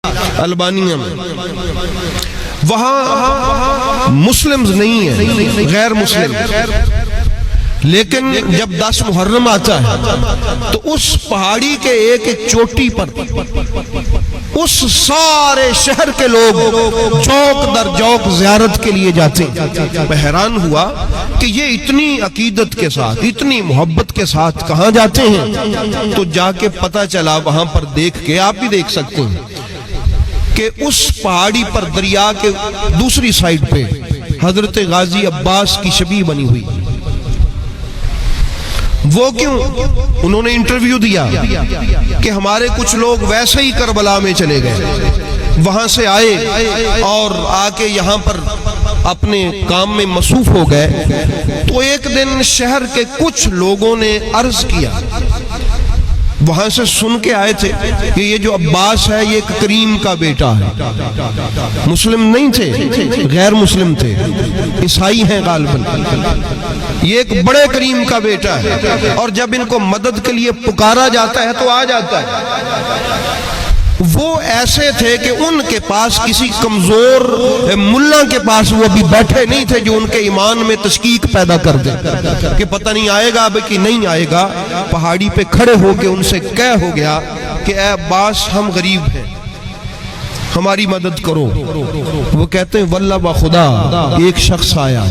البانیہ میں، وہاں مسلمز نہیں ہیں، غیر مسلم، لیکن جب 10 محرم آتا ہے تو اس پہاڑی کے ایک ایک چوٹی پر اس سارے شہر کے لوگ چوک در چوک زیارت کے لیے جاتے ہیں۔ میں حیران ہوا کہ یہ اتنی عقیدت کے ساتھ، اتنی محبت کے ساتھ کہاں جاتے ہیں؟ تو جا کے پتہ چلا، وہاں پر دیکھ کے آپ بھی دیکھ سکتے ہیں کہ اس پہاڑی پر دریا کے دوسری سائیڈ پہ حضرت غازی عباس کی شبیہ بنی ہوئی۔ وہ کیوں؟ انہوں نے انٹرویو دیا کہ ہمارے کچھ لوگ ویسے ہی کربلا میں چلے گئے، وہاں سے آئے اور آ کے یہاں پر اپنے کام میں مصروف ہو گئے، تو ایک دن شہر کے کچھ لوگوں نے عرض کیا، وہاں سے سن کے آئے تھے کہ یہ جو عباس ہے یہ ایک کریم کا بیٹا ہے۔ مسلم نہیں تھے، غیر مسلم تھے، عیسائی ہیں غالباً، یہ ایک بڑے کریم کا بیٹا ہے، اور جب ان کو مدد کے لیے پکارا جاتا ہے تو آ جاتا ہے۔ وہ ایسے تھے کہ ان کے پاس کسی کمزور ملا کے پاس وہ ابھی بیٹھے نہیں تھے جو ان کے ایمان میں تشکیک پیدا کر دے کہ پتہ نہیں آئے گا اب کہ نہیں آئے گا۔ پہاڑی پہ کھڑے ہو کے ان سے کہہ ہو گیا کہ اے عباس، ہم غریب ہیں، ہماری مدد کرو۔ وہ کہتے ہیں واللہ بخدا، ایک شخص آیا،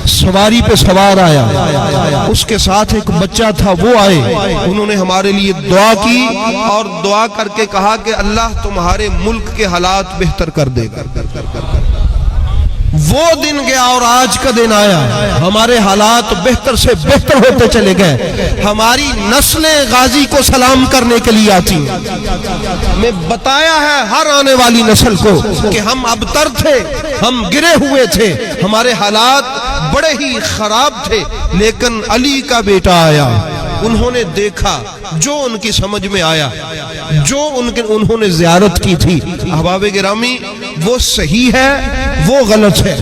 سواری پہ سوار آیا، اس کے ساتھ ایک بچہ تھا، وہ آئے، انہوں نے ہمارے لیے دعا کی اور دعا کر کے کہا کہ اللہ تمہارے ملک کے حالات بہتر کر دے گا۔ وہ دن گیا اور آج کا دن آیا، ہمارے حالات بہتر سے بہتر ہوتے چلے گئے، ہماری نسلیں غازی کو سلام کرنے کے لیے آتی ہیں۔ میں بتایا ہے ہر آنے والی نسل کو کہ ہم ابتر تھے، ہم گرے ہوئے تھے، ہمارے حالات بڑے ہی خراب تھے، لیکن علی کا بیٹا آیا، انہوں نے دیکھا، جو ان کی سمجھ میں آیا، جو انہوں نے زیارت کی تھی۔ احباب گرامی، وہ صحیح ہے، وہ غلط ہے،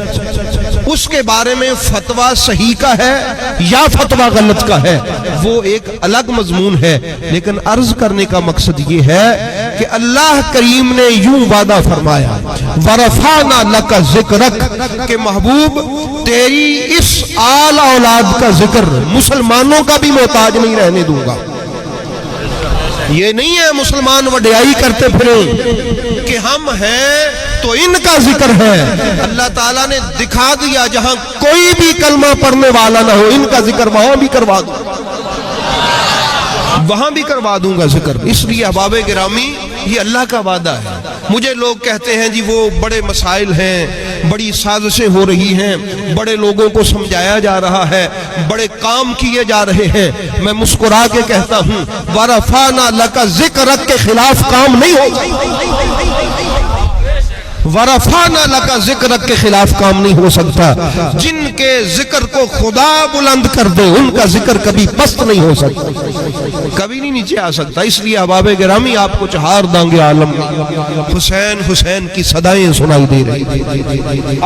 اس کے بارے میں فتویٰ صحیح کا ہے یا فتویٰ غلط کا ہے، وہ ایک الگ مضمون ہے، لیکن عرض کرنے کا مقصد یہ ہے کہ اللہ کریم نے یوں وعدہ فرمایا وَرَفَعْنَا لَكَ ذِكْرَكَ کہ محبوب تیری اس آل اولاد کا ذکر مسلمانوں کا بھی محتاج نہیں رہنے دوں گا۔ یہ نہیں ہے مسلمان وڈیائی کرتے پھریں کہ ہم ہیں تو ان کا ذکر ہے۔ اللہ تعالیٰ نے دکھا دیا جہاں کوئی بھی کلمہ پڑھنے والا نہ ہو، ان کا ذکر وہاں بھی کروا دوں، وہاں بھی کروا دوں گا ذکر۔ اس لیے احباب گرامی، یہ اللہ کا وعدہ ہے۔ مجھے لوگ کہتے ہیں جی وہ بڑے مسائل ہیں، بڑی سازشیں ہو رہی ہیں، بڑے لوگوں کو سمجھایا جا رہا ہے، بڑے کام کیے جا رہے ہیں۔ میں مسکرا کے کہتا ہوں وَرَفَعْنَا لَكَ ذِكْرَكَ کے خلاف کام نہیں ہوگا، وَرَفَعْنَا لَكَ ذِكْرَكَ کے خلاف کام نہیں ہو سکتا۔ جن کے ذکر کو خدا بلند کر دے ان کا ذکر کبھی پست نہیں ہو سکتا، کبھی نہیں نیچے آ سکتا۔ اس لیے احباب گرامی، آپ کو چہار دانگے عالم حسین حسین کی صدائیں سنائی دے رہی،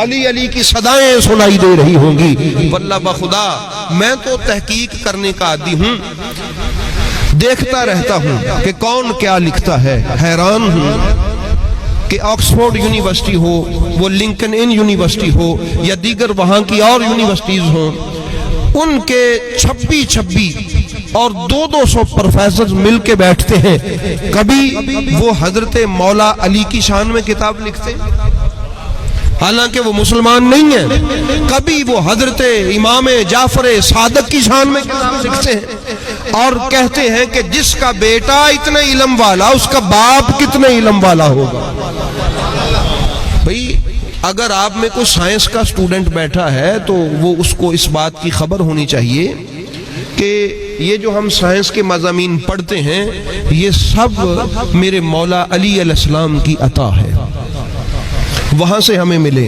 علی علی کی صدائیں سنائی دے رہی ہوں گی۔ واللہ بخدا، میں تو تحقیق کرنے کا عادی ہوں، دیکھتا رہتا ہوں کہ کون کیا لکھتا ہے۔ حیران ہوں کہ آکسفورڈ یونیورسٹی ہو، وہ لنکن ان یونیورسٹی ہو، یا دیگر وہاں کی اور یونیورسٹیز ہوں، ان کے 26 اور 200 پروفیسر مل کے بیٹھتے ہیں، کبھی وہ حضرت مولا علی کی شان میں کتاب لکھتے حالانکہ وہ مسلمان نہیں ہیں، کبھی وہ حضرت امام جعفر صادق کی شان میں کتاب لکھتے ہیں اور کہتے ہیں کہ جس کا بیٹا اتنا علم والا، اس کا باپ کتنے علم والا ہوگا۔ بھئی اگر آپ میں کوئی سائنس کا سٹوڈنٹ بیٹھا ہے تو وہ اس کو اس بات کی خبر ہونی چاہیے کہ یہ جو ہم سائنس کے مضامین پڑھتے ہیں یہ سب میرے مولا علی علیہ السلام کی عطا ہے، وہاں سے ہمیں ملے۔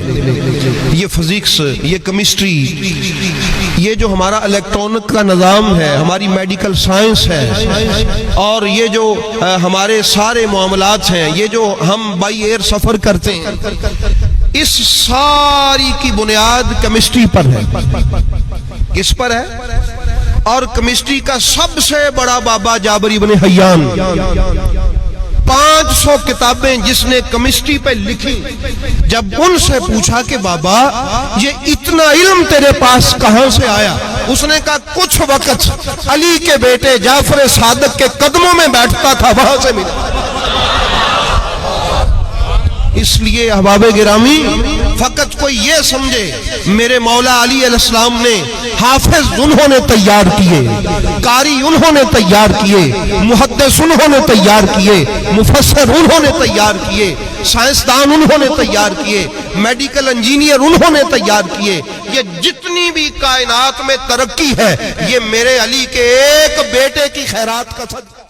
یہ فزکس، یہ کیمسٹری، یہ جو ہمارا الیکٹرونک کا نظام ہے، ہماری میڈیکل سائنس ہے، اور یہ جو ہمارے سارے معاملات ہیں، یہ جو ہم بائی ایئر سفر کرتے ہیں، اس ساری کی بنیاد کیمسٹری پر ہے۔ کس پر ہے؟ اور کیمسٹری کا سب سے بڑا بابا جابر ابن حیان، 500 کتابیں جس نے کیمسٹری پہ لکھی، جب ان سے پوچھا کہ بابا یہ اتنا علم تیرے پاس کہاں سے آیا، اس نے کہا کچھ وقت علی کے بیٹے جعفر صادق کے قدموں میں بیٹھتا تھا، وہاں سے ملا۔ اس لیے احباب گرامی، فقط کوئی یہ سمجھے میرے مولا علی علیہ السلام نے حافظ انہوں نے تیار کیے، قاری انہوں نے تیار کیے، محدث انہوں نے تیار کیے، مفسر انہوں نے تیار کیے، سائنسدان انہوں نے تیار کیے، میڈیکل انجینئر انہوں نے تیار کیے۔ یہ جتنی بھی کائنات میں ترقی ہے، یہ میرے علی کے ایک بیٹے کی خیرات کا صدقہ۔